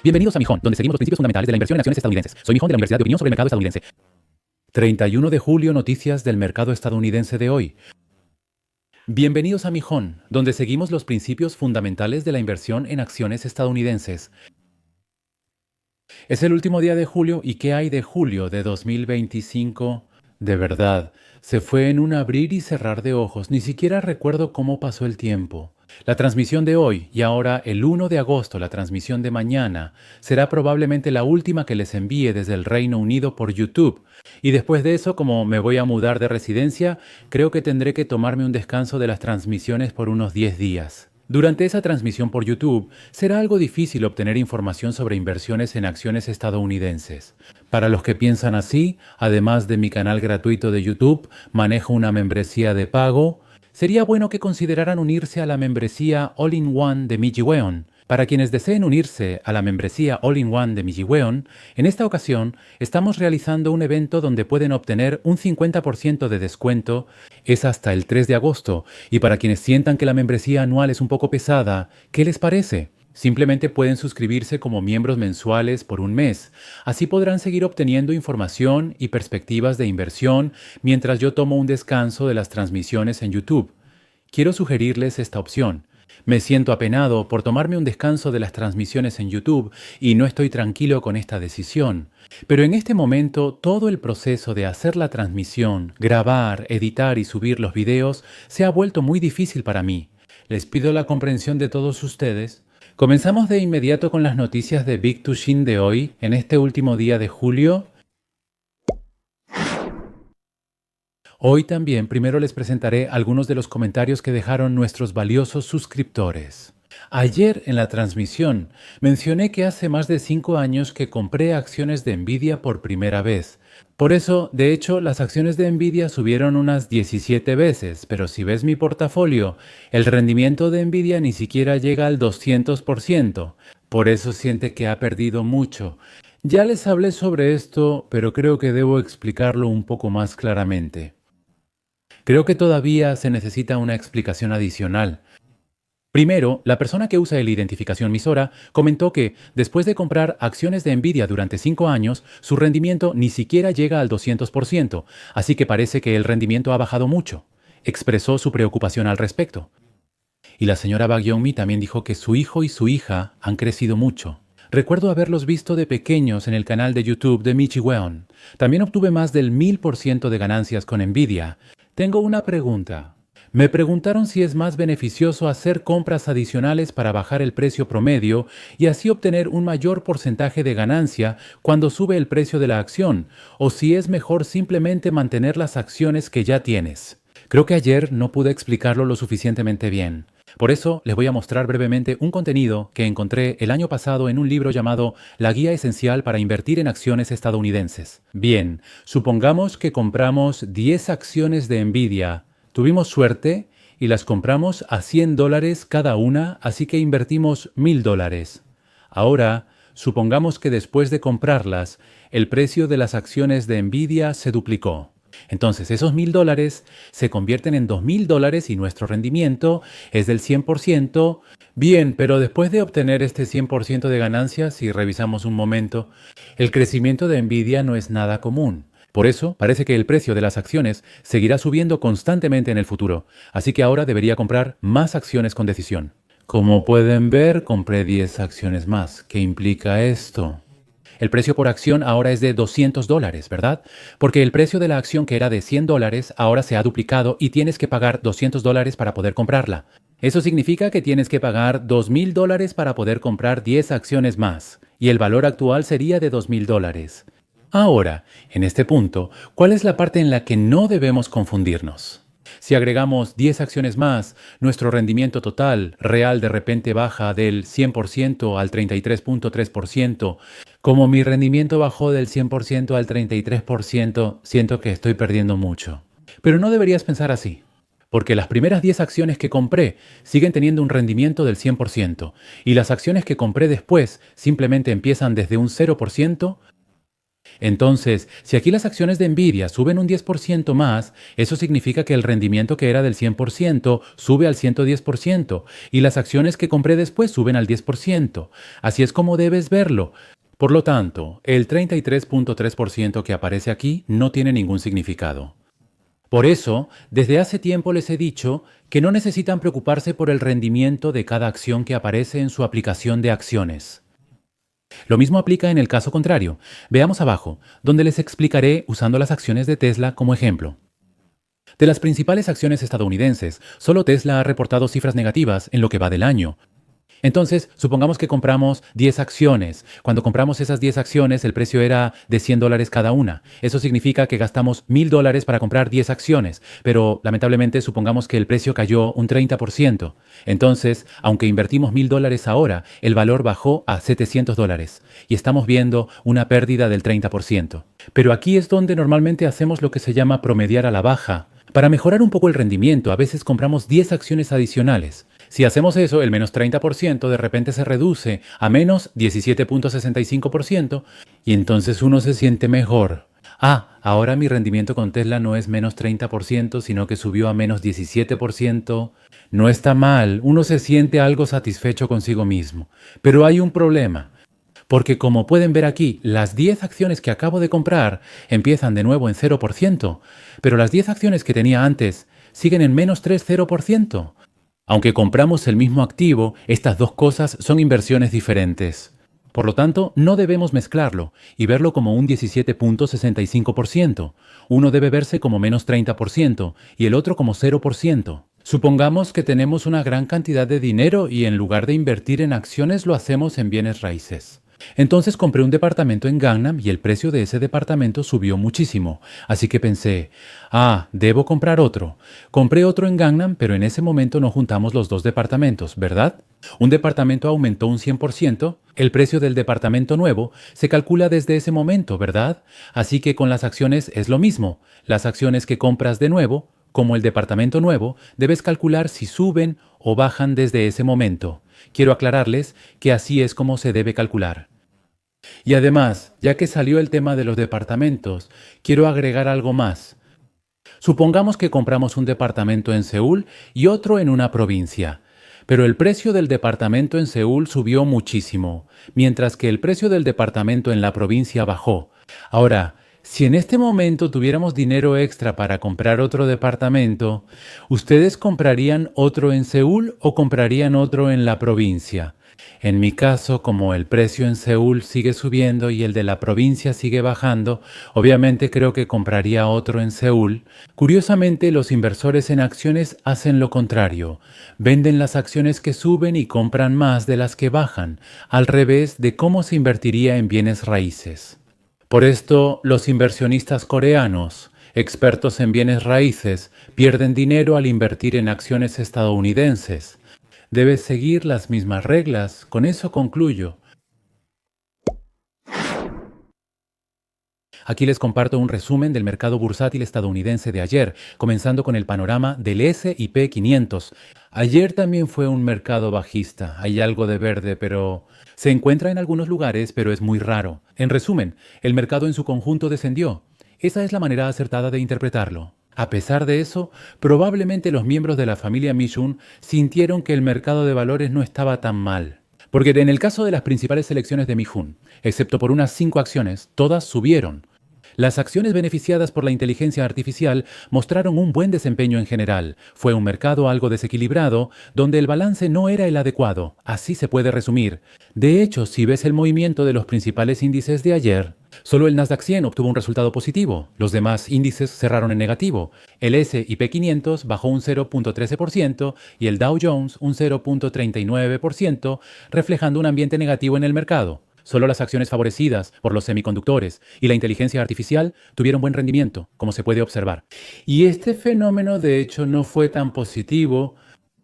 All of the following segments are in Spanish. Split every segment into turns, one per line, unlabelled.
Bienvenidos a Mijón, donde seguimos los principios fundamentales de la inversión en acciones estadounidenses. Soy Mijón de la Universidad de Opinión sobre el Mercado Estadounidense. 31 de julio, noticias del mercado estadounidense de hoy. Bienvenidos a Mijón, donde seguimos los principios fundamentales de la inversión en acciones estadounidenses. Es el último día de julio y ¿qué hay de julio de 2025? De verdad, se fue en un abrir y cerrar de ojos, ni siquiera recuerdo cómo pasó el tiempo. La transmisión de hoy y ahora el 1 de agosto, la transmisión de mañana, será probablemente la última que les envíe desde el Reino Unido por YouTube. Y después de eso, como me voy a mudar de residencia, creo que tendré que tomarme un descanso de las transmisiones por unos 10 días. Durante esa transmisión por YouTube, será algo difícil obtener información sobre inversiones en acciones estadounidenses. Para los que piensan así, además de mi canal gratuito de YouTube, manejo una membresía de pago. Sería bueno que consideraran unirse a la membresía All-in-One de Mijiweon. Para quienes deseen unirse a la membresía All-in-One de Mijiweon, en esta ocasión estamos realizando un evento donde pueden obtener un 50% de descuento. Es hasta el 3 de agosto. Y para quienes sientan que la membresía anual es un poco pesada, ¿qué les parece? Simplemente pueden suscribirse como miembros mensuales por un mes. Así podrán seguir obteniendo información y perspectivas de inversión mientras yo tomo un descanso de las transmisiones en YouTube. Quiero sugerirles esta opción. Me siento apenado por tomarme un descanso de las transmisiones en YouTube y no estoy tranquilo con esta decisión. Pero en este momento todo el proceso de hacer la transmisión, grabar, editar y subir los videos se ha vuelto muy difícil para mí. Les pido la comprensión de todos ustedes. Comenzamos de inmediato con las noticias de Big Tushin de hoy, en este último día de julio. Hoy también primero les presentaré algunos de los comentarios que dejaron nuestros valiosos suscriptores. Ayer en la transmisión mencioné que hace más de 5 años que compré acciones de Nvidia por primera vez. Por eso, de hecho, las acciones de Nvidia subieron unas 17 veces, pero si ves mi portafolio, el rendimiento de Nvidia ni siquiera llega al 200%. Por eso siente que ha perdido mucho. Ya les hablé sobre esto, pero creo que debo explicarlo un poco más claramente. Creo que todavía se necesita una explicación adicional. Primero, la persona que usa el identificación Misora comentó que, después de comprar acciones de Nvidia durante 5 años, su rendimiento ni siquiera llega al 200%, así que parece que el rendimiento ha bajado mucho. Expresó su preocupación al respecto. Y la señora Bagyongmi también dijo que su hijo y su hija han crecido mucho. Recuerdo haberlos visto de pequeños en el canal de YouTube de Mijiweon. También obtuve más del 1000% de ganancias con Nvidia. Tengo una pregunta. Me preguntaron si es más beneficioso hacer compras adicionales para bajar el precio promedio y así obtener un mayor porcentaje de ganancia cuando sube el precio de la acción, o si es mejor simplemente mantener las acciones que ya tienes. Creo que ayer no pude explicarlo lo suficientemente bien. Por eso les voy a mostrar brevemente un contenido que encontré el año pasado en un libro llamado La Guía Esencial para Invertir en Acciones Estadounidenses. Bien, supongamos que compramos 10 acciones de Nvidia. Tuvimos suerte y las compramos a $100 cada una, así que invertimos $1000. Ahora, supongamos que después de comprarlas, el precio de las acciones de Nvidia se duplicó. Entonces esos $1000 se convierten en $2000 y nuestro rendimiento es del 100%. Bien, pero después de obtener este 100% de ganancias, si revisamos un momento, el crecimiento de Nvidia no es nada común. Por eso, parece que el precio de las acciones seguirá subiendo constantemente en el futuro, así que ahora debería comprar más acciones con decisión. Como pueden ver, compré 10 acciones más. ¿Qué implica esto? El precio por acción ahora es de $200, ¿verdad? Porque el precio de la acción que era de $100 ahora se ha duplicado y tienes que pagar $200 para poder comprarla. Eso significa que tienes que pagar $2000 para poder comprar 10 acciones más, y el valor actual sería de $2000. Ahora, en este punto, ¿cuál es la parte en la que no debemos confundirnos? Si agregamos 10 acciones más, nuestro rendimiento total real de repente baja del 100% al 33.3%. Como mi rendimiento bajó del 100% al 33%, siento que estoy perdiendo mucho. Pero no deberías pensar así, porque las primeras 10 acciones que compré siguen teniendo un rendimiento del 100%, y las acciones que compré después simplemente empiezan desde un 0%. Entonces, si aquí las acciones de Nvidia suben un 10% más, eso significa que el rendimiento que era del 100% sube al 110% y las acciones que compré después suben al 10%. Así es como debes verlo. Por lo tanto, el 33.3% que aparece aquí no tiene ningún significado. Por eso, desde hace tiempo les he dicho que no necesitan preocuparse por el rendimiento de cada acción que aparece en su aplicación de acciones. Lo mismo aplica en el caso contrario. Veamos abajo, donde les explicaré usando las acciones de Tesla como ejemplo. De las principales acciones estadounidenses, solo Tesla ha reportado cifras negativas en lo que va del año. Entonces, supongamos que compramos 10 acciones. Cuando compramos esas 10 acciones, el precio era de $100 cada una. Eso significa que gastamos $1,000 para comprar 10 acciones, pero lamentablemente supongamos que el precio cayó un 30%. Entonces, aunque invertimos $1,000 ahora, el valor bajó a $700 y estamos viendo una pérdida del 30%. Pero aquí es donde normalmente hacemos lo que se llama promediar a la baja. Para mejorar un poco el rendimiento, a veces compramos 10 acciones adicionales. Si hacemos eso, el menos 30% de repente se reduce a menos 17.65% y entonces uno se siente mejor. Ahora mi rendimiento con Tesla no es menos 30%, sino que subió a menos 17%. No está mal, uno se siente algo satisfecho consigo mismo. Pero hay un problema. Porque como pueden ver aquí, las 10 acciones que acabo de comprar empiezan de nuevo en 0%, pero las 10 acciones que tenía antes siguen en menos 3,0%. Aunque compramos el mismo activo, estas dos cosas son inversiones diferentes. Por lo tanto, no debemos mezclarlo y verlo como un 17.65%. Uno debe verse como menos 30% y el otro como 0%. Supongamos que tenemos una gran cantidad de dinero y en lugar de invertir en acciones lo hacemos en bienes raíces. Entonces compré un departamento en Gangnam y el precio de ese departamento subió muchísimo. Así que pensé, debo comprar otro. Compré otro en Gangnam, pero en ese momento no juntamos los dos departamentos, ¿verdad? Un departamento aumentó un 100%, el precio del departamento nuevo se calcula desde ese momento, ¿verdad? Así que con las acciones es lo mismo. Las acciones que compras de nuevo, como el departamento nuevo, debes calcular si suben o bajan desde ese momento. Quiero aclararles que así es como se debe calcular. Y además, ya que salió el tema de los departamentos, quiero agregar algo más. Supongamos que compramos un departamento en Seúl y otro en una provincia. Pero el precio del departamento en Seúl subió muchísimo, mientras que el precio del departamento en la provincia bajó. Ahora, si en este momento tuviéramos dinero extra para comprar otro departamento, ¿ustedes comprarían otro en Seúl o comprarían otro en la provincia? En mi caso, como el precio en Seúl sigue subiendo y el de la provincia sigue bajando, obviamente creo que compraría otro en Seúl. Curiosamente, los inversores en acciones hacen lo contrario. Venden las acciones que suben y compran más de las que bajan, al revés de cómo se invertiría en bienes raíces. Por esto, los inversionistas coreanos, expertos en bienes raíces, pierden dinero al invertir en acciones estadounidenses. Debes seguir las mismas reglas. Con eso concluyo. Aquí les comparto un resumen del mercado bursátil estadounidense de ayer, comenzando con el panorama del S&P 500. Ayer también fue un mercado bajista. Hay algo de verde, pero se encuentra en algunos lugares, pero es muy raro. En resumen, el mercado en su conjunto descendió. Esa es la manera acertada de interpretarlo. A pesar de eso, probablemente los miembros de la familia Michun sintieron que el mercado de valores no estaba tan mal. Porque en el caso de las principales selecciones de Michun, excepto por unas 5 acciones, todas subieron. Las acciones beneficiadas por la inteligencia artificial mostraron un buen desempeño en general. Fue un mercado algo desequilibrado, donde el balance no era el adecuado. Así se puede resumir. De hecho, si ves el movimiento de los principales índices de ayer, solo el Nasdaq 100 obtuvo un resultado positivo. Los demás índices cerraron en negativo. El S&P 500 bajó un 0.13% y el Dow Jones un 0.39%, reflejando un ambiente negativo en el mercado. Solo las acciones favorecidas por los semiconductores y la inteligencia artificial tuvieron buen rendimiento, como se puede observar. Y este fenómeno de hecho no fue tan positivo,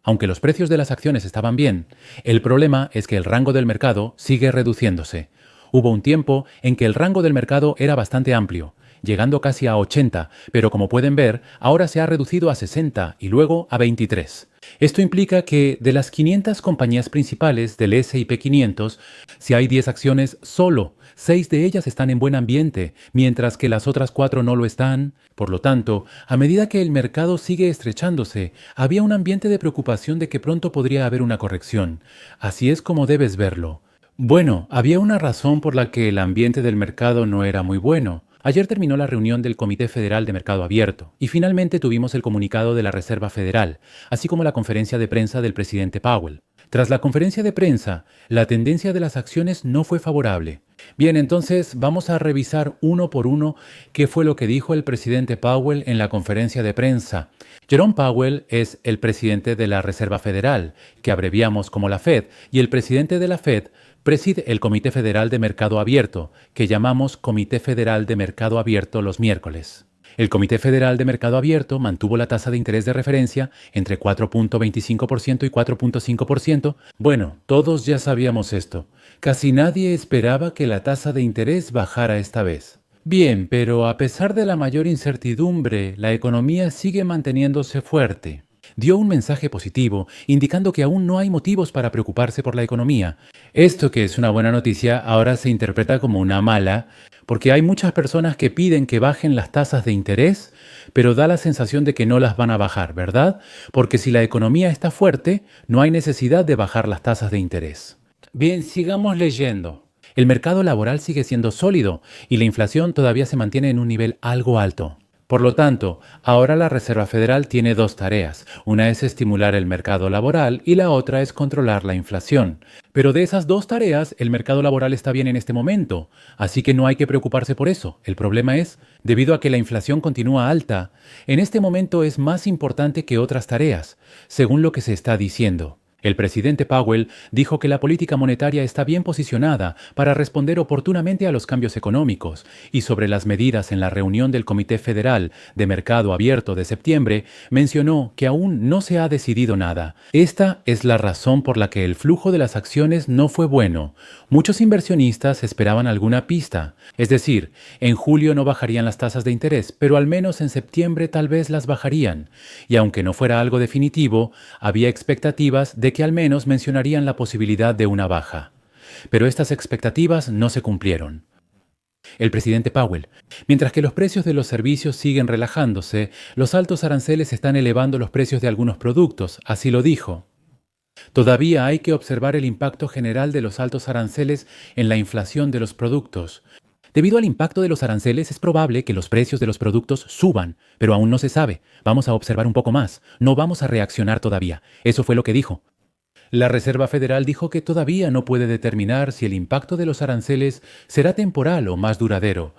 aunque los precios de las acciones estaban bien. El problema es que el rango del mercado sigue reduciéndose. Hubo un tiempo en que el rango del mercado era bastante amplio. llegando casi a 80, pero como pueden ver, ahora se ha reducido a 60 y luego a 23. Esto implica que de las 500 compañías principales del S&P 500, si hay 10 acciones, solo 6 de ellas están en buen ambiente, mientras que las otras 4 no lo están. Por lo tanto, a medida que el mercado sigue estrechándose, había un ambiente de preocupación de que pronto podría haber una corrección. Así es como debes verlo. Bueno, había una razón por la que el ambiente del mercado no era muy bueno. Ayer terminó la reunión del Comité Federal de Mercado Abierto y finalmente tuvimos el comunicado de la Reserva Federal, así como la conferencia de prensa del presidente Powell. Tras la conferencia de prensa, la tendencia de las acciones no fue favorable. Bien, entonces vamos a revisar uno por uno qué fue lo que dijo el presidente Powell en la conferencia de prensa. Jerome Powell es el presidente de la Reserva Federal, que abreviamos como la Fed, y el presidente de la Fed preside el Comité Federal de Mercado Abierto, que llamamos Comité Federal de Mercado Abierto los miércoles. El Comité Federal de Mercado Abierto mantuvo la tasa de interés de referencia entre 4.25% y 4.5%. Bueno, todos ya sabíamos esto. Casi nadie esperaba que la tasa de interés bajara esta vez. Bien, pero a pesar de la mayor incertidumbre, la economía sigue manteniéndose fuerte. Dio un mensaje positivo, indicando que aún no hay motivos para preocuparse por la economía. Esto, que es una buena noticia, ahora se interpreta como una mala, porque hay muchas personas que piden que bajen las tasas de interés, pero da la sensación de que no las van a bajar, ¿verdad? Porque si la economía está fuerte, no hay necesidad de bajar las tasas de interés. Bien, sigamos leyendo. El mercado laboral sigue siendo sólido y la inflación todavía se mantiene en un nivel algo alto. Por lo tanto, ahora la Reserva Federal tiene dos tareas. Una es estimular el mercado laboral y la otra es controlar la inflación. Pero de esas dos tareas, el mercado laboral está bien en este momento, así que no hay que preocuparse por eso. El problema es, debido a que la inflación continúa alta, en este momento es más importante que otras tareas, según lo que se está diciendo. El presidente Powell dijo que la política monetaria está bien posicionada para responder oportunamente a los cambios económicos y sobre las medidas en la reunión del Comité Federal de Mercado Abierto de septiembre mencionó que aún no se ha decidido nada. Esta es la razón por la que el flujo de las acciones no fue bueno. Muchos inversionistas esperaban alguna pista, es decir, en julio no bajarían las tasas de interés, pero al menos en septiembre tal vez las bajarían. Y aunque no fuera algo definitivo, había expectativas de que al menos mencionarían la posibilidad de una baja. Pero estas expectativas no se cumplieron. El presidente Powell: mientras que los precios de los servicios siguen relajándose, los altos aranceles están elevando los precios de algunos productos, así lo dijo. Todavía hay que observar el impacto general de los altos aranceles en la inflación de los productos. Debido al impacto de los aranceles, es probable que los precios de los productos suban, pero aún no se sabe. Vamos a observar un poco más. No vamos a reaccionar todavía. Eso fue lo que dijo. La Reserva Federal dijo que todavía no puede determinar si el impacto de los aranceles será temporal o más duradero.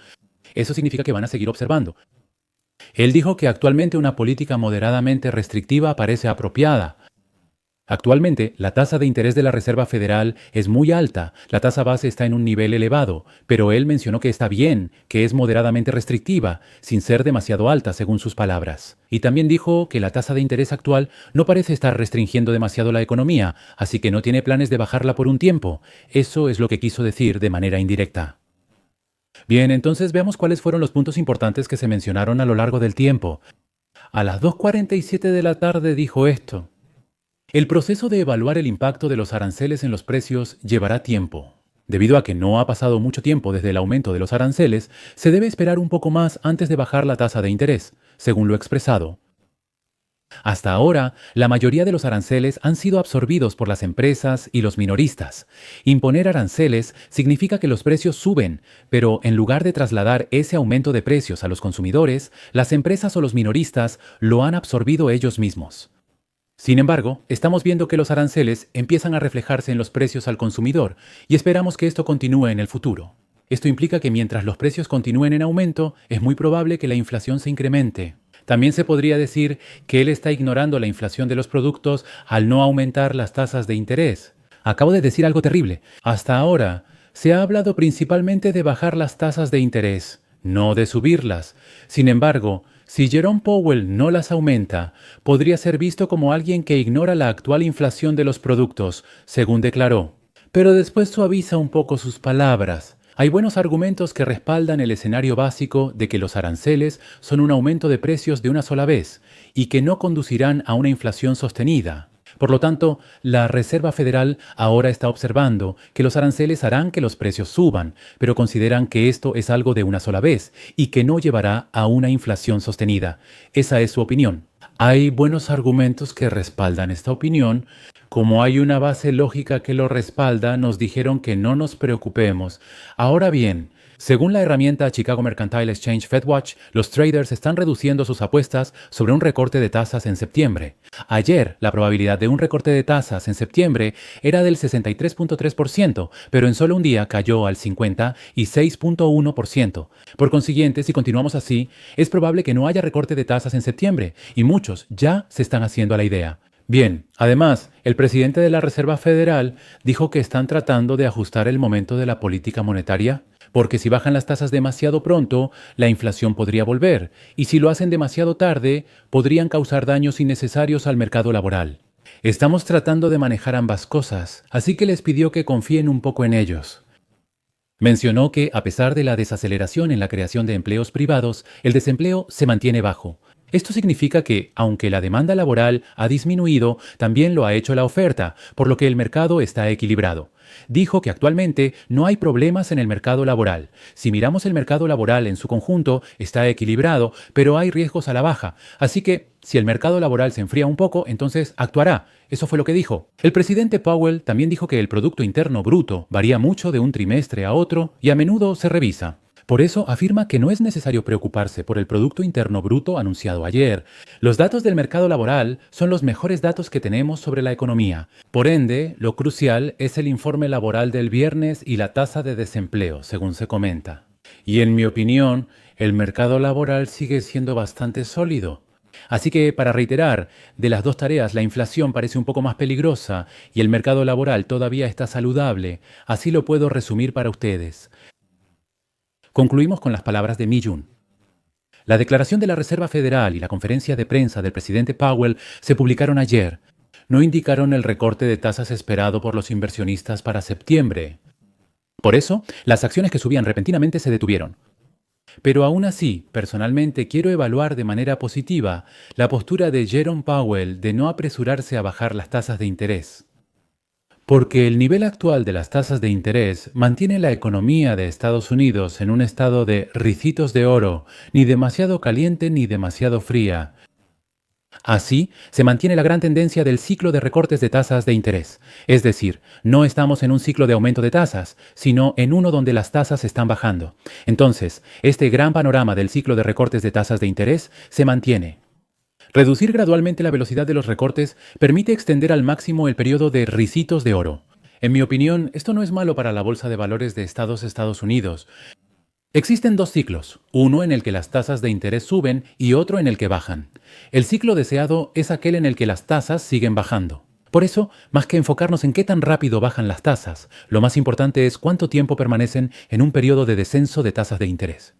Eso significa que van a seguir observando. Él dijo que actualmente una política moderadamente restrictiva parece apropiada. Actualmente, la tasa de interés de la Reserva Federal es muy alta, la tasa base está en un nivel elevado, pero él mencionó que está bien, que es moderadamente restrictiva, sin ser demasiado alta, según sus palabras. Y también dijo que la tasa de interés actual no parece estar restringiendo demasiado la economía, así que no tiene planes de bajarla por un tiempo. Eso es lo que quiso decir de manera indirecta. Bien, entonces veamos cuáles fueron los puntos importantes que se mencionaron a lo largo del tiempo. A las 2:47 de la tarde dijo esto: el proceso de evaluar el impacto de los aranceles en los precios llevará tiempo. Debido a que no ha pasado mucho tiempo desde el aumento de los aranceles, se debe esperar un poco más antes de bajar la tasa de interés, según lo expresado. Hasta ahora, la mayoría de los aranceles han sido absorbidos por las empresas y los minoristas. Imponer aranceles significa que los precios suben, pero en lugar de trasladar ese aumento de precios a los consumidores, las empresas o los minoristas lo han absorbido ellos mismos. Sin embargo, estamos viendo que los aranceles empiezan a reflejarse en los precios al consumidor y esperamos que esto continúe en el futuro. Esto implica que mientras los precios continúen en aumento, es muy probable que la inflación se incremente. También se podría decir que él está ignorando la inflación de los productos al no aumentar las tasas de interés. Acabo de decir algo terrible. Hasta ahora, se ha hablado principalmente de bajar las tasas de interés, no de subirlas. Sin embargo, si Jerome Powell no las aumenta, podría ser visto como alguien que ignora la actual inflación de los productos, según declaró. Pero después suaviza un poco sus palabras. Hay buenos argumentos que respaldan el escenario básico de que los aranceles son un aumento de precios de una sola vez y que no conducirán a una inflación sostenida. Por lo tanto, la Reserva Federal ahora está observando que los aranceles harán que los precios suban, pero consideran que esto es algo de una sola vez y que no llevará a una inflación sostenida. Esa es su opinión. Hay buenos argumentos que respaldan esta opinión. Como hay una base lógica que lo respalda, nos dijeron que no nos preocupemos. Ahora bien, según la herramienta Chicago Mercantile Exchange FedWatch, los traders están reduciendo sus apuestas sobre un recorte de tasas en septiembre. Ayer, la probabilidad de un recorte de tasas en septiembre era del 63.3%, pero en solo un día cayó al 56.1%. Por consiguiente, si continuamos así, es probable que no haya recorte de tasas en septiembre, y muchos ya se están haciendo a la idea. Bien, además, el presidente de la Reserva Federal dijo que están tratando de ajustar el momento de la política monetaria, porque si bajan las tasas demasiado pronto, la inflación podría volver, y si lo hacen demasiado tarde, podrían causar daños innecesarios al mercado laboral. Estamos tratando de manejar ambas cosas, así que les pidió que confíen un poco en ellos. Mencionó que, a pesar de la desaceleración en la creación de empleos privados, el desempleo se mantiene bajo. Esto significa que, aunque la demanda laboral ha disminuido, también lo ha hecho la oferta, por lo que el mercado está equilibrado. Dijo que actualmente no hay problemas en el mercado laboral. Si miramos el mercado laboral en su conjunto, está equilibrado, pero hay riesgos a la baja. Así que, si el mercado laboral se enfría un poco, entonces actuará. Eso fue lo que dijo. El presidente Powell también dijo que el Producto Interno Bruto varía mucho de un trimestre a otro y a menudo se revisa. Por eso afirma que no es necesario preocuparse por el Producto Interno Bruto anunciado ayer. Los datos del mercado laboral son los mejores datos que tenemos sobre la economía. Por ende, lo crucial es el informe laboral del viernes y la tasa de desempleo, según se comenta. Y en mi opinión, el mercado laboral sigue siendo bastante sólido. Así que, para reiterar, de las dos tareas la inflación parece un poco más peligrosa y el mercado laboral todavía está saludable. Así lo puedo resumir para ustedes. Concluimos con las palabras de Mi-Jun. La declaración de la Reserva Federal y la conferencia de prensa del presidente Powell se publicaron ayer. No indicaron el recorte de tasas esperado por los inversionistas para septiembre. Por eso, las acciones que subían repentinamente se detuvieron. Pero aún así, personalmente quiero evaluar de manera positiva la postura de Jerome Powell de no apresurarse a bajar las tasas de interés. Porque el nivel actual de las tasas de interés mantiene la economía de Estados Unidos en un estado de ricitos de oro, ni demasiado caliente ni demasiado fría. Así, se mantiene la gran tendencia del ciclo de recortes de tasas de interés. Es decir, no estamos en un ciclo de aumento de tasas, sino en uno donde las tasas están bajando. Entonces, este gran panorama del ciclo de recortes de tasas de interés se mantiene. Reducir gradualmente la velocidad de los recortes permite extender al máximo el periodo de ricitos de oro. En mi opinión, esto no es malo para la Bolsa de Valores de Estados Unidos. Existen dos ciclos, uno en el que las tasas de interés suben y otro en el que bajan. El ciclo deseado es aquel en el que las tasas siguen bajando. Por eso, más que enfocarnos en qué tan rápido bajan las tasas, lo más importante es cuánto tiempo permanecen en un periodo de descenso de tasas de interés.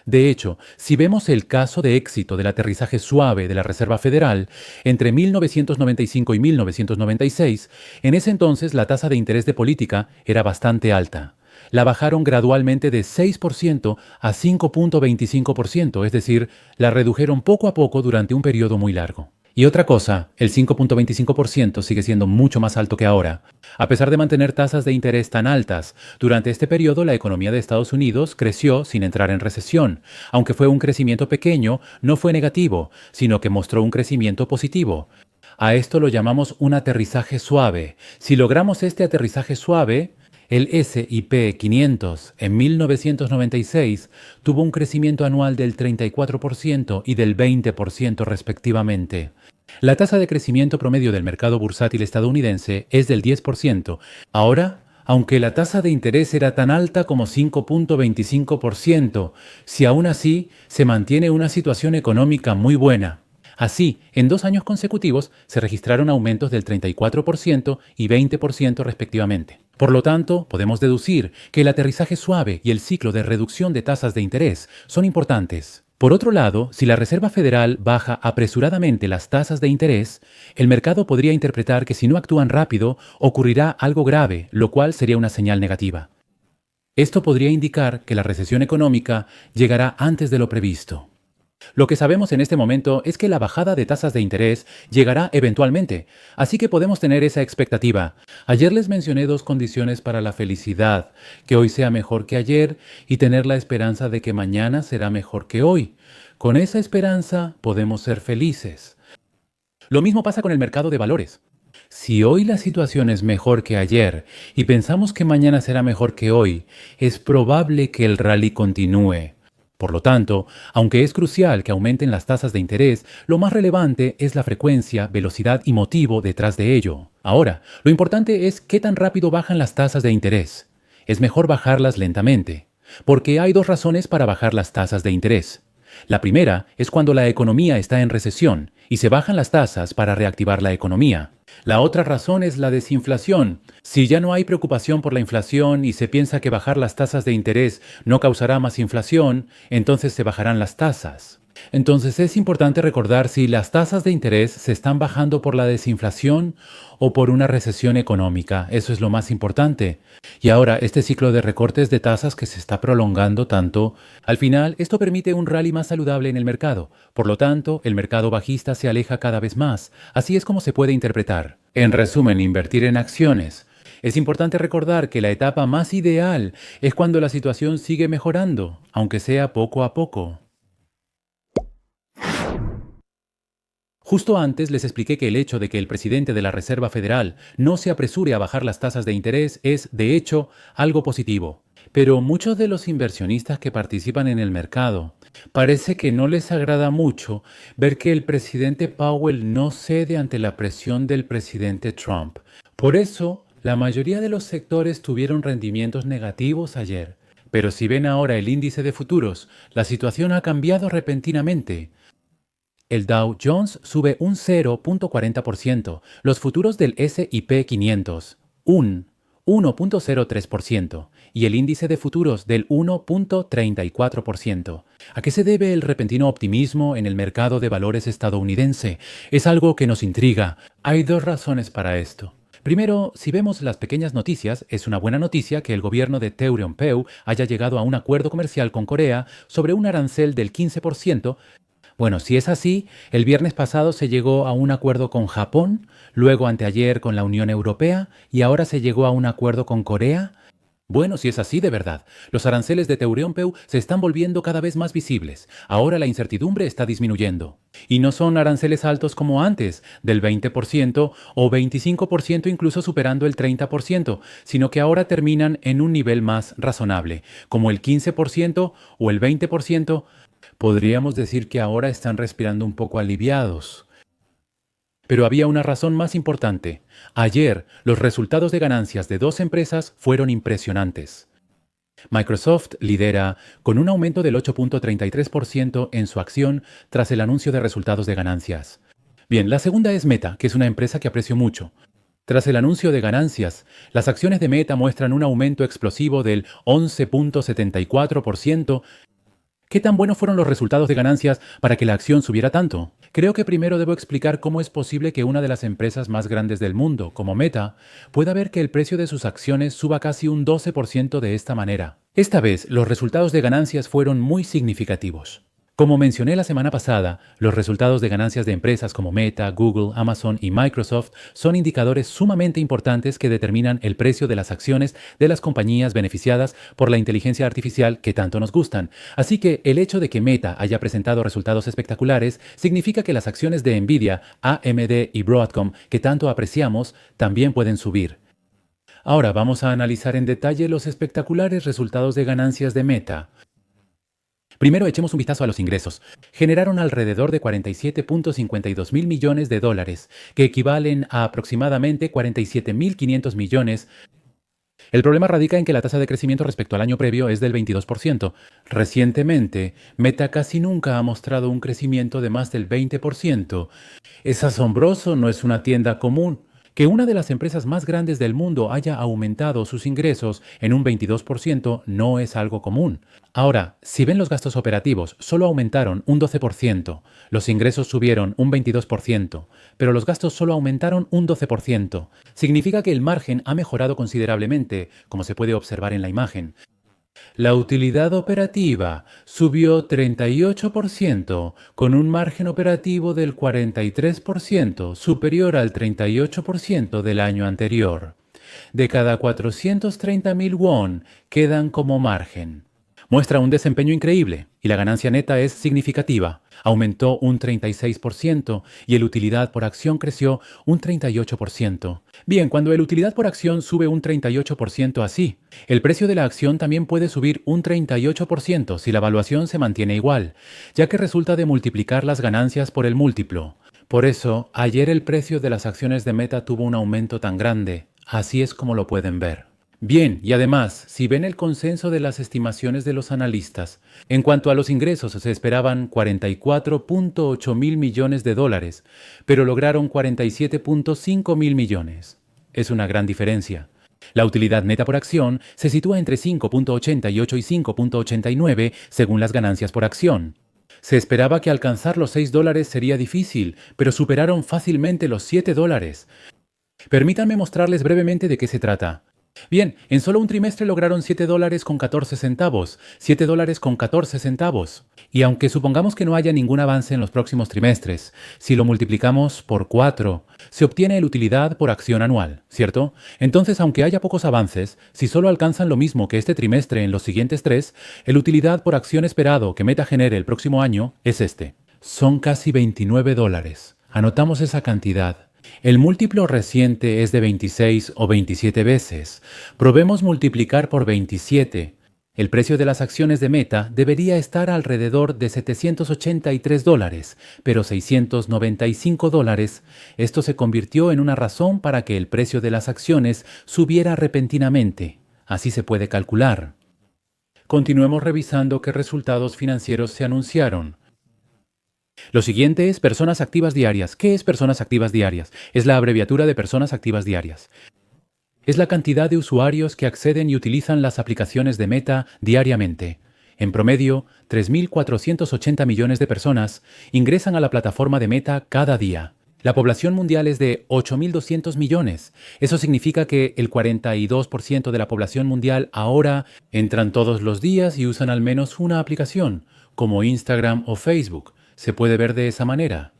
De hecho, si vemos el caso de éxito del aterrizaje suave de la Reserva Federal entre 1995 y 1996, en ese entonces la tasa de interés de política era bastante alta. La bajaron gradualmente de 6% a 5.25%, es decir, la redujeron poco a poco durante un periodo muy largo. Y otra cosa, el 5.25% sigue siendo mucho más alto que ahora. A pesar de mantener tasas de interés tan altas, durante este periodo la economía de Estados Unidos creció sin entrar en recesión. Aunque fue un crecimiento pequeño, no fue negativo, sino que mostró un crecimiento positivo. A esto lo llamamos un aterrizaje suave. Si logramos este aterrizaje suave, el S&P 500 en 1996 tuvo un crecimiento anual del 34% y del 20% respectivamente. La tasa de crecimiento promedio del mercado bursátil estadounidense es del 10%. Ahora, aunque la tasa de interés era tan alta como 5.25%, si aún así se mantiene una situación económica muy buena. Así, en 2 años consecutivos se registraron aumentos del 34% y 20% respectivamente. Por lo tanto, podemos deducir que el aterrizaje suave y el ciclo de reducción de tasas de interés son importantes. Por otro lado, si la Reserva Federal baja apresuradamente las tasas de interés, el mercado podría interpretar que si no actúan rápido, ocurrirá algo grave, lo cual sería una señal negativa. Esto podría indicar que la recesión económica llegará antes de lo previsto. Lo que sabemos en este momento es que la bajada de tasas de interés llegará eventualmente, así que podemos tener esa expectativa. Ayer les mencioné dos condiciones para la felicidad: que hoy sea mejor que ayer y tener la esperanza de que mañana será mejor que hoy. Con esa esperanza podemos ser felices. Lo mismo pasa con el mercado de valores. Si hoy la situación es mejor que ayer y pensamos que mañana será mejor que hoy, es probable que el rally continúe. Por lo tanto, aunque es crucial que aumenten las tasas de interés, lo más relevante es la frecuencia, velocidad y motivo detrás de ello. Ahora, lo importante es qué tan rápido bajan las tasas de interés. Es mejor bajarlas lentamente, porque hay dos razones para bajar las tasas de interés. La primera es cuando la economía está en recesión y se bajan las tasas para reactivar la economía. La otra razón es la desinflación. Si ya no hay preocupación por la inflación y se piensa que bajar las tasas de interés no causará más inflación, entonces se bajarán las tasas. Entonces es importante recordar si las tasas de interés se están bajando por la desinflación o por una recesión económica. Eso es lo más importante. Y ahora, este ciclo de recortes de tasas que se está prolongando tanto, al final esto permite un rally más saludable en el mercado. Por lo tanto, el mercado bajista se aleja cada vez más. Así es como se puede interpretar. En resumen, invertir en acciones. Es importante recordar que la etapa más ideal es cuando la situación sigue mejorando, aunque sea poco a poco. Justo antes les expliqué que el hecho de que el presidente de la Reserva Federal no se apresure a bajar las tasas de interés es, de hecho, algo positivo. Pero muchos de los inversionistas que participan en el mercado parece que no les agrada mucho ver que el presidente Powell no cede ante la presión del presidente Trump. Por eso, la mayoría de los sectores tuvieron rendimientos negativos ayer. Pero si ven ahora el índice de futuros, la situación ha cambiado repentinamente. El Dow Jones sube un 0.40%, los futuros del S&P 500 un 1.03% y el índice de futuros del 1.34%. ¿A qué se debe el repentino optimismo en el mercado de valores estadounidense? Es algo que nos intriga. Hay dos razones para esto. Primero, si vemos las pequeñas noticias, es una buena noticia que el gobierno de Teotihuacán haya llegado a un acuerdo comercial con Corea sobre un arancel del 15%. Bueno, si es así, el viernes pasado se llegó a un acuerdo con Japón, luego anteayer con la Unión Europea y ahora se llegó a un acuerdo con Corea. Bueno, si es así de verdad, los aranceles de Teotihuacán se están volviendo cada vez más visibles. Ahora la incertidumbre está disminuyendo. Y no son aranceles altos como antes, del 20% o 25%, incluso superando el 30%, sino que ahora terminan en un nivel más razonable, como el 15% o el 20%. Podríamos decir que ahora están respirando un poco aliviados. Pero había una razón más importante. Ayer, los resultados de ganancias de dos empresas fueron impresionantes. Microsoft lidera con un aumento del 8.33% en su acción tras el anuncio de resultados de ganancias. Bien, la segunda es Meta, que es una empresa que aprecio mucho. Tras el anuncio de ganancias, las acciones de Meta muestran un aumento explosivo del 11.74%. ¿Qué tan buenos fueron los resultados de ganancias para que la acción subiera tanto? Creo que primero debo explicar cómo es posible que una de las empresas más grandes del mundo, como Meta, pueda ver que el precio de sus acciones suba casi un 12% de esta manera. Esta vez, los resultados de ganancias fueron muy significativos. Como mencioné la semana pasada, los resultados de ganancias de empresas como Meta, Google, Amazon y Microsoft son indicadores sumamente importantes que determinan el precio de las acciones de las compañías beneficiadas por la inteligencia artificial que tanto nos gustan. Así que el hecho de que Meta haya presentado resultados espectaculares significa que las acciones de Nvidia, AMD y Broadcom que tanto apreciamos también pueden subir. Ahora vamos a analizar en detalle los espectaculares resultados de ganancias de Meta. Primero echemos un vistazo a los ingresos. Generaron alrededor de 47.52 mil millones de dólares, que equivalen a aproximadamente 47.500 millones. El problema radica en que la tasa de crecimiento respecto al año previo es del 22%. Recientemente, Meta casi nunca ha mostrado un crecimiento de más del 20%. Es asombroso, no es una tienda común. Que una de las empresas más grandes del mundo haya aumentado sus ingresos en un 22% no es algo común. Ahora, si ven los gastos operativos, solo aumentaron un 12%, los ingresos subieron un 22%, pero los gastos solo aumentaron un 12%. Significa que el margen ha mejorado considerablemente, como se puede observar en la imagen. La utilidad operativa subió 38%, con un margen operativo del 43%, superior al 38% del año anterior. De cada 430.000 won quedan como margen. Muestra un desempeño increíble y la ganancia neta es significativa. Aumentó un 36% y el utilidad por acción creció un 38%. Bien, cuando el utilidad por acción sube un 38% así, el precio de la acción también puede subir un 38% si la evaluación se mantiene igual, ya que resulta de multiplicar las ganancias por el múltiplo. Por eso, ayer el precio de las acciones de Meta tuvo un aumento tan grande. Así es como lo pueden ver. Bien, y además, si ven el consenso de las estimaciones de los analistas, en cuanto a los ingresos se esperaban 44.8 mil millones de dólares, pero lograron 47.5 mil millones. Es una gran diferencia. La utilidad neta por acción se sitúa entre 5.88 y 5.89 según las ganancias por acción. Se esperaba que alcanzar los 6 dólares sería difícil, pero superaron fácilmente los 7 dólares. Permítanme mostrarles brevemente de qué se trata. Bien, en solo un trimestre lograron 7 dólares con 14 centavos, 7 dólares con 14 centavos. Y aunque supongamos que no haya ningún avance en los próximos trimestres, si lo multiplicamos por 4, se obtiene la utilidad por acción anual, ¿cierto? Entonces, aunque haya pocos avances, si solo alcanzan lo mismo que este trimestre en los siguientes 3, el utilidad por acción esperado que Meta genere el próximo año es este. Son casi 29 dólares. Anotamos esa cantidad. El múltiplo reciente es de 26 o 27 veces. Probemos multiplicar por 27. El precio de las acciones de Meta debería estar alrededor de 783 dólares, pero 695 dólares. Esto se convirtió en una razón para que el precio de las acciones subiera repentinamente. Así se puede calcular. Continuemos revisando qué resultados financieros se anunciaron. Lo siguiente es personas activas diarias. ¿Qué es personas activas diarias? Es la abreviatura de personas activas diarias. Es la cantidad de usuarios que acceden y utilizan las aplicaciones de Meta diariamente. En promedio, 3.480 millones de personas ingresan a la plataforma de Meta cada día. La población mundial es de 8.200 millones. Eso significa que el 42% de la población mundial ahora entran todos los días y usan al menos una aplicación, como Instagram o Facebook. Se puede ver de esa manera.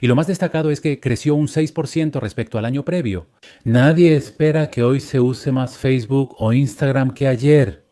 Y lo más destacado es que creció un 6% respecto al año previo. Nadie espera que hoy se use más Facebook o Instagram que ayer.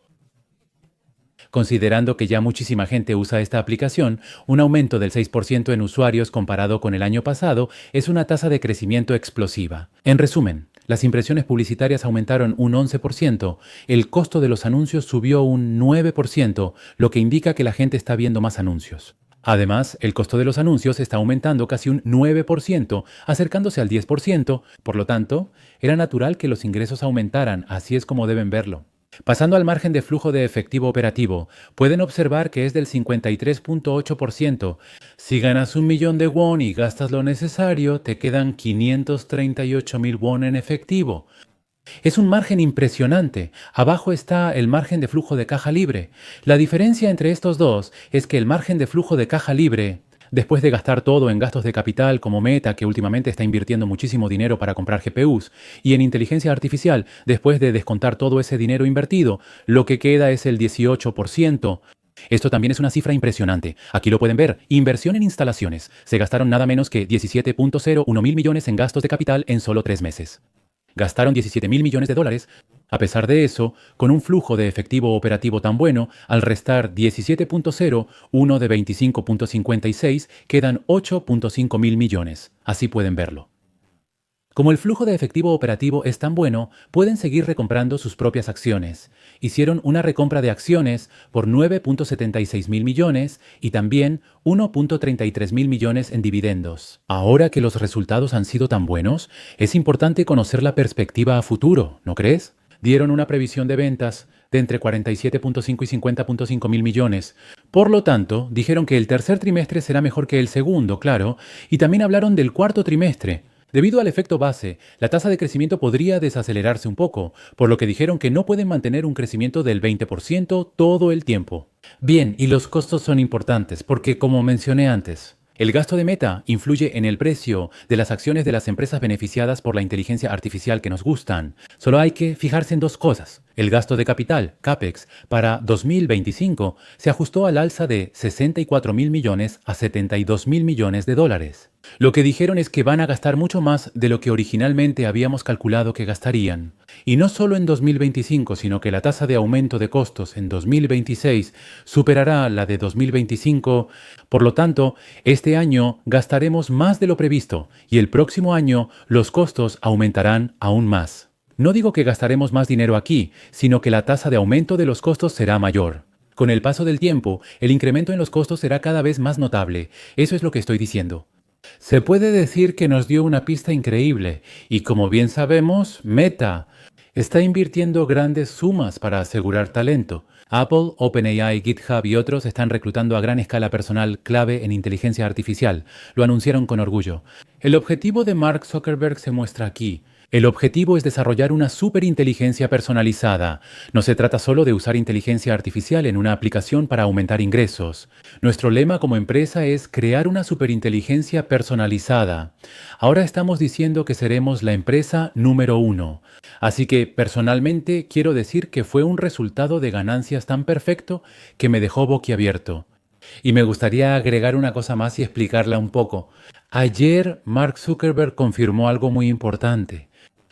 Considerando que ya muchísima gente usa esta aplicación, un aumento del 6% en usuarios comparado con el año pasado es una tasa de crecimiento explosiva. En resumen, las impresiones publicitarias aumentaron un 11%, el costo de los anuncios subió un 9%, lo que indica que la gente está viendo más anuncios. Además, el costo de los anuncios está aumentando casi un 9%, acercándose al 10%, por lo tanto, era natural que los ingresos aumentaran, así es como deben verlo. Pasando al margen de flujo de efectivo operativo, pueden observar que es del 53.8%. Si ganas 1.000.000 de won y gastas lo necesario, te quedan 538.000 won en efectivo. Es un margen impresionante. Abajo está el margen de flujo de caja libre. La diferencia entre estos dos es que el margen de flujo de caja libre, después de gastar todo en gastos de capital como Meta, que últimamente está invirtiendo muchísimo dinero para comprar GPUs, y en inteligencia artificial, después de descontar todo ese dinero invertido, lo que queda es el 18%. Esto también es una cifra impresionante. Aquí lo pueden ver. Inversión en instalaciones. Se gastaron nada menos que 17.01 mil millones en gastos de capital en solo 3 meses. Gastaron 17.000 millones de dólares. A pesar de eso, con un flujo de efectivo operativo tan bueno, al restar 17.0, uno de 25.56, quedan 8.5 mil millones. Así pueden verlo. Como el flujo de efectivo operativo es tan bueno, pueden seguir recomprando sus propias acciones. Hicieron una recompra de acciones por 9.76 mil millones y también 1.33 mil millones en dividendos. Ahora que los resultados han sido tan buenos, es importante conocer la perspectiva a futuro, ¿no crees? Dieron una previsión de ventas de entre 47.5 y 50.5 mil millones. Por lo tanto, dijeron que el tercer trimestre será mejor que el segundo, claro, y también hablaron del cuarto trimestre. Debido al efecto base, la tasa de crecimiento podría desacelerarse un poco, por lo que dijeron que no pueden mantener un crecimiento del 20% todo el tiempo. Bien, y los costos son importantes, porque como mencioné antes, el gasto de Meta influye en el precio de las acciones de las empresas beneficiadas por la inteligencia artificial que nos gustan. Solo hay que fijarse en dos cosas. El gasto de capital, CAPEX, para 2025 se ajustó al alza de 64.000 millones a 72.000 millones de dólares. Lo que dijeron es que van a gastar mucho más de lo que originalmente habíamos calculado que gastarían. Y no solo en 2025, sino que la tasa de aumento de costos en 2026 superará la de 2025. Por lo tanto, este año gastaremos más de lo previsto y el próximo año los costos aumentarán aún más. No digo que gastaremos más dinero aquí, sino que la tasa de aumento de los costos será mayor. Con el paso del tiempo, el incremento en los costos será cada vez más notable. Eso es lo que estoy diciendo. Se puede decir que nos dio una pista increíble, y como bien sabemos, Meta está invirtiendo grandes sumas para asegurar talento. Apple, OpenAI, GitHub y otros están reclutando a gran escala personal clave en inteligencia artificial. Lo anunciaron con orgullo. El objetivo de Mark Zuckerberg se muestra aquí. El objetivo es desarrollar una superinteligencia personalizada. No se trata solo de usar inteligencia artificial en una aplicación para aumentar ingresos. Nuestro lema como empresa es crear una superinteligencia personalizada. Ahora estamos diciendo que seremos la empresa número 1. Así que personalmente quiero decir que fue un resultado de ganancias tan perfecto que me dejó boquiabierto. Y me gustaría agregar una cosa más y explicarla un poco. Ayer Mark Zuckerberg confirmó algo muy importante.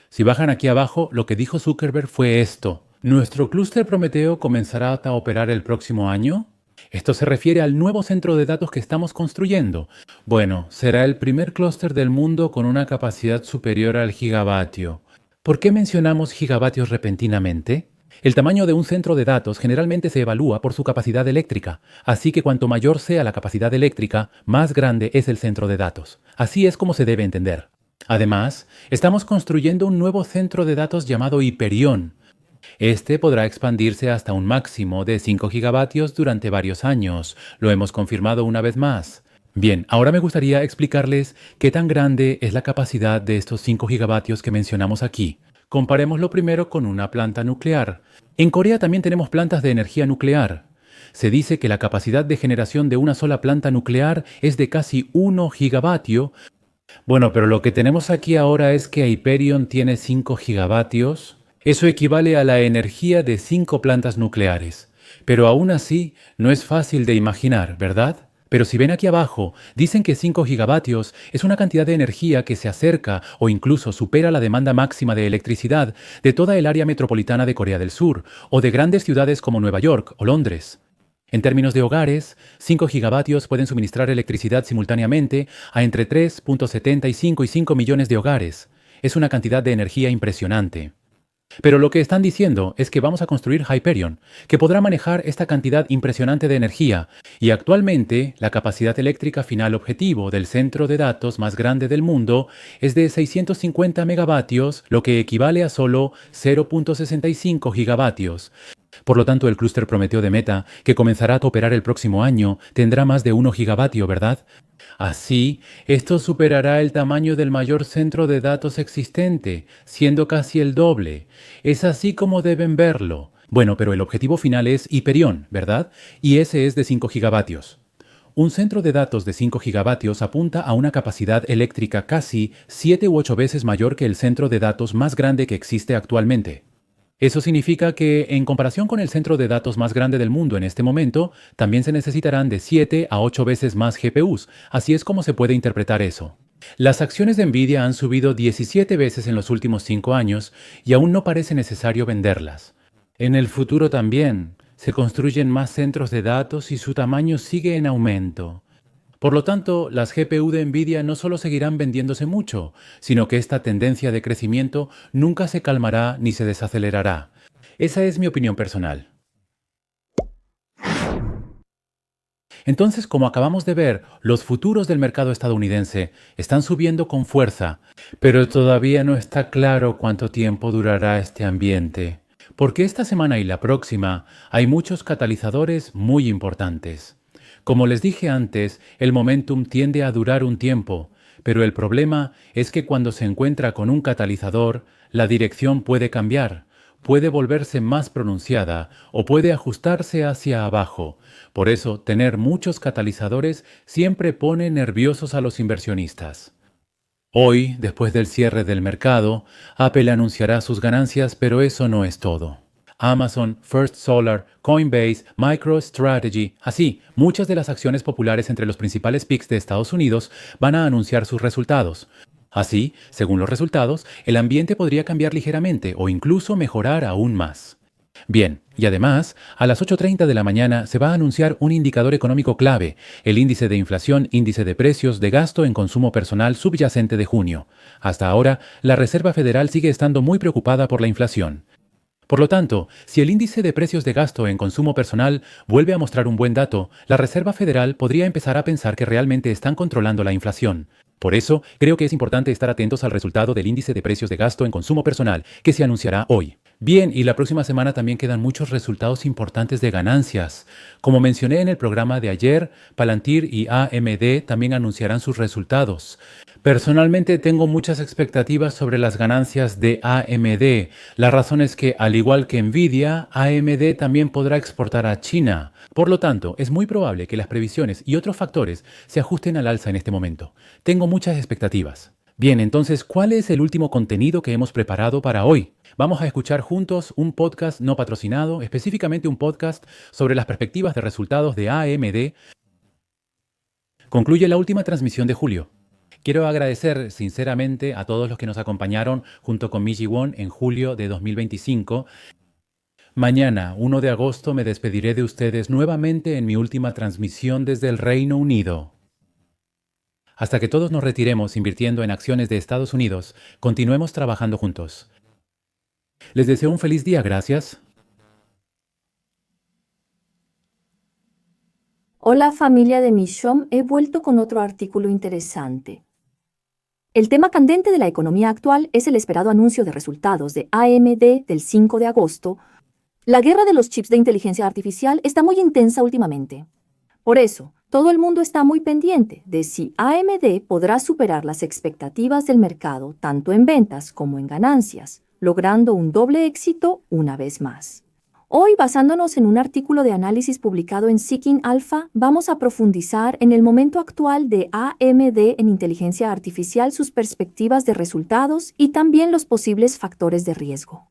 Si bajan aquí abajo, lo que dijo Zuckerberg fue esto. ¿Nuestro clúster Prometeo comenzará a operar el próximo año? Esto se refiere al nuevo centro de datos que estamos construyendo. Bueno, será el primer clúster del mundo con una capacidad superior al gigavatio. ¿Por qué mencionamos gigavatios repentinamente? El tamaño de un centro de datos generalmente se evalúa por su capacidad eléctrica, así que cuanto mayor sea la capacidad eléctrica, más grande es el centro de datos. Así es como se debe entender. Además, estamos construyendo un nuevo centro de datos llamado Hyperion. Este podrá expandirse hasta un máximo de 5 gigavatios durante varios años. Lo hemos confirmado una vez más. Bien, ahora me gustaría explicarles qué tan grande es la capacidad de estos 5 gigavatios que mencionamos aquí. Comparémoslo primero con una planta nuclear. En Corea también tenemos plantas de energía nuclear. Se dice que la capacidad de generación de una sola planta nuclear es de casi 1 gigavatio. Bueno, pero lo que tenemos aquí ahora es que Hyperion tiene 5 gigavatios. Eso equivale a la energía de 5 plantas nucleares. Pero aún así, no es fácil de imaginar, ¿verdad? Pero si ven aquí abajo, dicen que 5 gigavatios es una cantidad de energía que se acerca o incluso supera la demanda máxima de electricidad de toda el área metropolitana de Corea del Sur o de grandes ciudades como Nueva York o Londres. En términos de hogares, 5 gigavatios pueden suministrar electricidad simultáneamente a entre 3.75 y 5 millones de hogares. Es una cantidad de energía impresionante. Pero lo que están diciendo es que vamos a construir Hyperion, que podrá manejar esta cantidad impresionante de energía, y actualmente la capacidad eléctrica final objetivo del centro de datos más grande del mundo es de 650 megavatios, lo que equivale a solo 0.65 gigavatios. Por lo tanto, el clúster Prometeo de Meta, que comenzará a operar el próximo año, tendrá más de 1 gigavatio, ¿verdad? Así, esto superará el tamaño del mayor centro de datos existente, siendo casi el doble. Es así como deben verlo. Bueno, pero el objetivo final es Hyperion, ¿verdad? Y ese es de 5 gigavatios. Un centro de datos de 5 gigavatios apunta a una capacidad eléctrica casi 7 u 8 veces mayor que el centro de datos más grande que existe actualmente. Eso significa que, en comparación con el centro de datos más grande del mundo en este momento, también se necesitarán de 7 a 8 veces más GPUs. Así es como se puede interpretar eso. Las acciones de Nvidia han subido 17 veces en los últimos 5 años y aún no parece necesario venderlas. En el futuro también se construyen más centros de datos y su tamaño sigue en aumento. Por lo tanto, las GPU de Nvidia no solo seguirán vendiéndose mucho, sino que esta tendencia de crecimiento nunca se calmará ni se desacelerará. Esa es mi opinión personal. Entonces, como acabamos de ver, los futuros del mercado estadounidense están subiendo con fuerza, pero todavía no está claro cuánto tiempo durará este ambiente. Porque esta semana y la próxima hay muchos catalizadores muy importantes. Como les dije antes, el momentum tiende a durar un tiempo, pero el problema es que cuando se encuentra con un catalizador, la dirección puede cambiar, puede volverse más pronunciada o puede ajustarse hacia abajo. Por eso, tener muchos catalizadores siempre pone nerviosos a los inversionistas. Hoy, después del cierre del mercado, Apple anunciará sus ganancias, pero eso no es todo. Amazon, First Solar, Coinbase, MicroStrategy, así, muchas de las acciones populares entre los principales picks de Estados Unidos van a anunciar sus resultados. Así, según los resultados, el ambiente podría cambiar ligeramente o incluso mejorar aún más. Bien, y además, a las 8:30 de la mañana se va a anunciar un indicador económico clave, el índice de inflación, índice de precios de gasto en consumo personal subyacente de junio. Hasta ahora, la Reserva Federal sigue estando muy preocupada por la inflación. Por lo tanto, si el índice de precios de gasto en consumo personal vuelve a mostrar un buen dato, la Reserva Federal podría empezar a pensar que realmente están controlando la inflación. Por eso, creo que es importante estar atentos al resultado del índice de precios de gasto en consumo personal, que se anunciará hoy. Bien, y la próxima semana también quedan muchos resultados importantes de ganancias. Como mencioné en el programa de ayer, Palantir y AMD también anunciarán sus resultados. Personalmente tengo muchas expectativas sobre las ganancias de AMD. La razón es que, al igual que Nvidia, AMD también podrá exportar a China. Por lo tanto, es muy probable que las previsiones y otros factores se ajusten al alza en este momento. Tengo muchas expectativas. Bien, entonces, ¿cuál es el último contenido que hemos preparado para hoy? Vamos a escuchar juntos un podcast no patrocinado, específicamente un podcast sobre las perspectivas de resultados de AMD. Concluye la última transmisión de julio. Quiero agradecer sinceramente a todos los que nos acompañaron junto con Miji Won en julio de 2025. Mañana, 1 de agosto, me despediré de ustedes nuevamente en mi última transmisión desde el Reino Unido. Hasta que todos nos retiremos invirtiendo en acciones de Estados Unidos, continuemos trabajando juntos. Les deseo un feliz día, gracias.
Hola familia de Mishom, he vuelto con otro artículo interesante. El tema candente de la economía actual es el esperado anuncio de resultados de AMD del 5 de agosto. La guerra de los chips de inteligencia artificial está muy intensa últimamente. Por eso, todo el mundo está muy pendiente de si AMD podrá superar las expectativas del mercado tanto en ventas como en ganancias, logrando un doble éxito una vez más. Hoy, basándonos en un artículo de análisis publicado en Seeking Alpha, vamos a profundizar en el momento actual de AMD en inteligencia artificial, sus perspectivas de resultados y también los posibles factores de riesgo.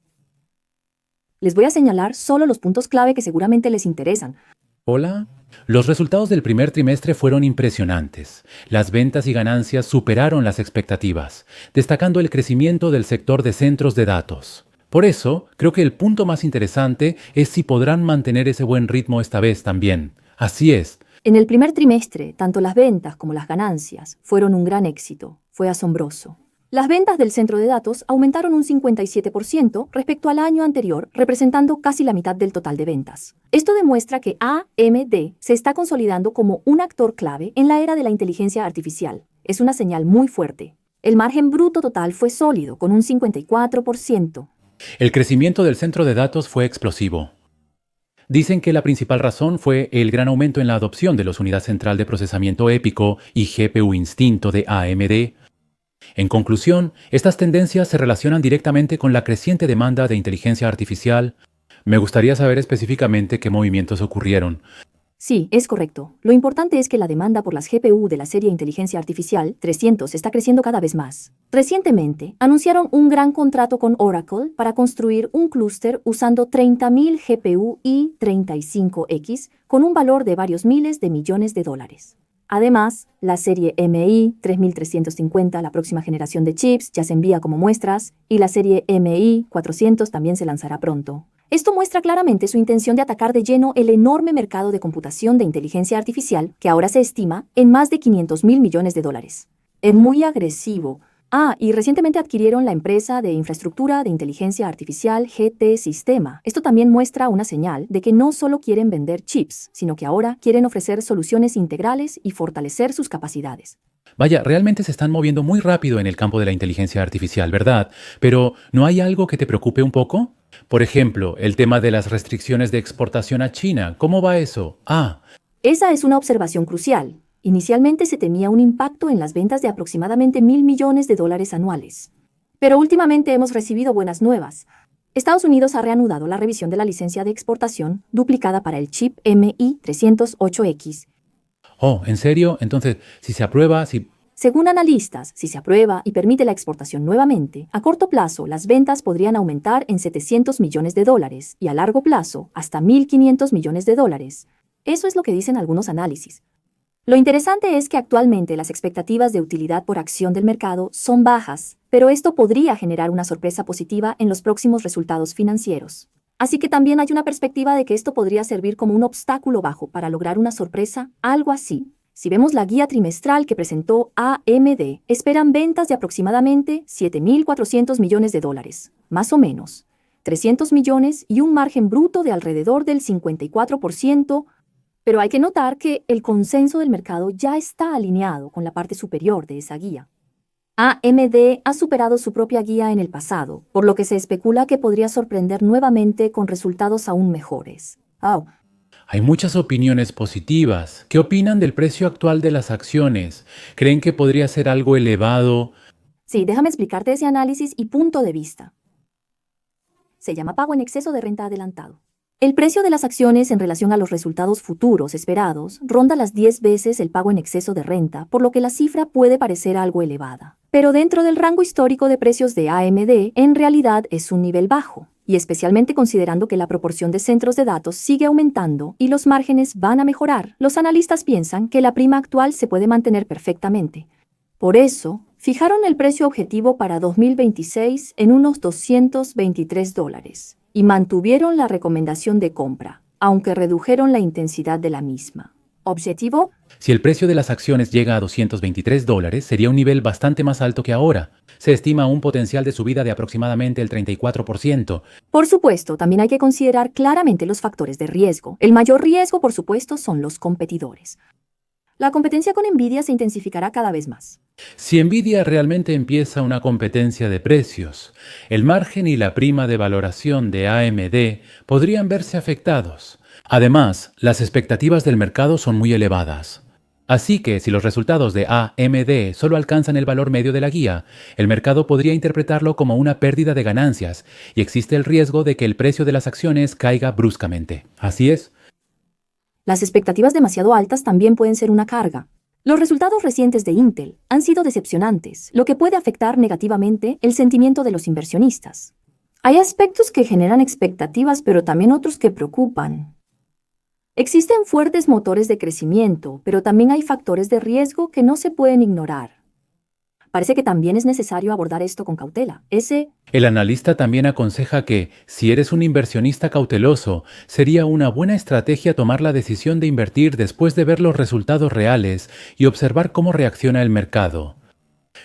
Les voy a señalar solo los puntos clave que seguramente les interesan.
Hola. Los resultados del primer trimestre fueron impresionantes. Las ventas y ganancias superaron las expectativas, destacando el crecimiento del sector de centros de datos. Por eso, creo que el punto más interesante es si podrán mantener ese buen ritmo esta vez también. Así es.
En el primer trimestre, tanto las ventas como las ganancias fueron un gran éxito. Fue asombroso. Las ventas del centro de datos aumentaron un 57% respecto al año anterior, representando casi la mitad del total de ventas. Esto demuestra que AMD se está consolidando como un actor clave en la era de la inteligencia artificial. Es una señal muy fuerte. El margen bruto total fue sólido, con un 54%.
El crecimiento del centro de datos fue explosivo. Dicen que la principal razón fue el gran aumento en la adopción de los unidades central de procesamiento épico y GPU Instinto de AMD. En conclusión, estas tendencias se relacionan directamente con la creciente demanda de inteligencia artificial. Me gustaría saber específicamente qué movimientos ocurrieron.
Sí, es correcto. Lo importante es que la demanda por las GPU de la serie Inteligencia Artificial 300 está creciendo cada vez más. Recientemente, anunciaron un gran contrato con Oracle para construir un clúster usando 30.000 GPU i35X con un valor de varios miles de millones de dólares. Además, la serie MI 3350, la próxima generación de chips, ya se envía como muestras, y la serie MI 400 también se lanzará pronto. Esto muestra claramente su intención de atacar de lleno el enorme mercado de computación de inteligencia artificial, que ahora se estima en más de 500.000 millones de dólares. Es muy agresivo. Y recientemente adquirieron la empresa de infraestructura de inteligencia artificial GT Sistema. Esto también muestra una señal de que no solo quieren vender chips, sino que ahora quieren ofrecer soluciones integrales y fortalecer sus capacidades.
Vaya, realmente se están moviendo muy rápido en el campo de la inteligencia artificial, ¿verdad? Pero, ¿no hay algo que te preocupe un poco? Por ejemplo, el tema de las restricciones de exportación a China. ¿Cómo va eso?
Esa es una observación crucial. Inicialmente se temía un impacto en las ventas de aproximadamente $1.000 millones anuales. Pero últimamente hemos recibido buenas nuevas. Estados Unidos ha reanudado la revisión de la licencia de exportación duplicada para el chip MI308X.
¿En serio? Entonces, si se aprueba, si
Según analistas, si se aprueba y permite la exportación nuevamente, a corto plazo las ventas podrían aumentar en $700 millones y a largo plazo hasta $1.500 millones. Eso es lo que dicen algunos análisis. Lo interesante es que actualmente las expectativas de utilidad por acción del mercado son bajas, pero esto podría generar una sorpresa positiva en los próximos resultados financieros. Así que también hay una perspectiva de que esto podría servir como un obstáculo bajo para lograr una sorpresa, algo así. Si vemos la guía trimestral que presentó AMD, esperan ventas de aproximadamente $7.400 millones, más o menos, 300 millones y un margen bruto de alrededor del 54%, pero hay que notar que el consenso del mercado ya está alineado con la parte superior de esa guía. AMD ha superado su propia guía en el pasado, por lo que se especula que podría sorprender nuevamente con resultados aún mejores.
Hay muchas opiniones positivas. ¿Qué opinan del precio actual de las acciones? ¿Creen que podría ser algo elevado?
Sí, déjame explicarte ese análisis y punto de vista. Se llama pago en exceso de renta adelantado. El precio de las acciones en relación a los resultados futuros esperados ronda las 10 veces el pago en exceso de renta, por lo que la cifra puede parecer algo elevada. Pero dentro del rango histórico de precios de AMD, en realidad es un nivel bajo, y especialmente considerando que la proporción de centros de datos sigue aumentando y los márgenes van a mejorar, los analistas piensan que la prima actual se puede mantener perfectamente. Por eso, fijaron el precio objetivo para 2026 en unos $223 y mantuvieron la recomendación de compra, aunque redujeron la intensidad de la misma. ¿Objetivo?
Si el precio de las acciones llega a $223, sería un nivel bastante más alto que ahora. Se estima un potencial de subida de aproximadamente el 34%.
Por supuesto, también hay que considerar claramente los factores de riesgo. El mayor riesgo, por supuesto, son los competidores. La competencia con Nvidia se intensificará cada vez más.
Si Nvidia realmente empieza una competencia de precios, el margen y la prima de valoración de AMD podrían verse afectados. Además, las expectativas del mercado son muy elevadas. Así que si los resultados de AMD solo alcanzan el valor medio de la guía, el mercado podría interpretarlo como una pérdida de ganancias y existe el riesgo de que el precio de las acciones caiga bruscamente. Así es.
Las expectativas demasiado altas también pueden ser una carga. Los resultados recientes de Intel han sido decepcionantes, lo que puede afectar negativamente el sentimiento de los inversionistas. Hay aspectos que generan expectativas, pero también otros que preocupan. Existen fuertes motores de crecimiento, pero también hay factores de riesgo que no se pueden ignorar. Parece que también es necesario abordar esto con cautela.
El analista también aconseja que, si eres un inversionista cauteloso, sería una buena estrategia tomar la decisión de invertir después de ver los resultados reales y observar cómo reacciona el mercado.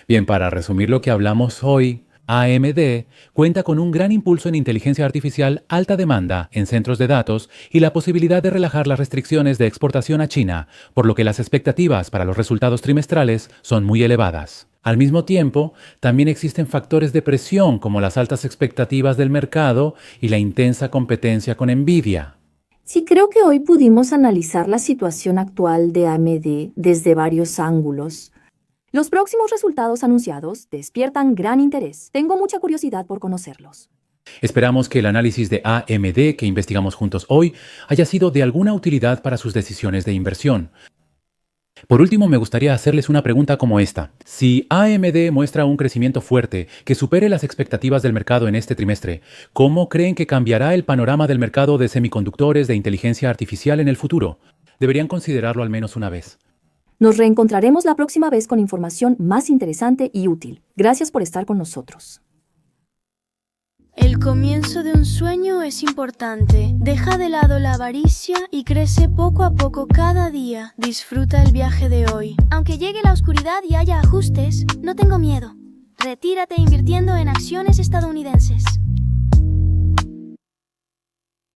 Bien, para resumir lo que hablamos hoy, AMD cuenta con un gran impulso en inteligencia artificial, alta demanda en centros de datos y la posibilidad de relajar las restricciones de exportación a China, por lo que las expectativas para los resultados trimestrales son muy elevadas. Al mismo tiempo, también existen factores de presión como las altas expectativas del mercado y la intensa competencia con Nvidia.
Sí, creo que hoy pudimos analizar la situación actual de AMD desde varios ángulos. Los próximos resultados anunciados despiertan gran interés. Tengo mucha curiosidad por conocerlos.
Esperamos que el análisis de AMD que investigamos juntos hoy haya sido de alguna utilidad para sus decisiones de inversión. Por último, me gustaría hacerles una pregunta como esta. Si AMD muestra un crecimiento fuerte que supere las expectativas del mercado en este trimestre, ¿cómo creen que cambiará el panorama del mercado de semiconductores de inteligencia artificial en el futuro? Deberían considerarlo al menos una vez.
Nos reencontraremos la próxima vez con información más interesante y útil. Gracias por estar con nosotros.
El comienzo de un sueño es importante. Deja de lado la avaricia y crece poco a poco cada día. Disfruta el viaje de hoy. Aunque llegue la oscuridad y haya ajustes, no tengo miedo. Retírate invirtiendo en acciones estadounidenses.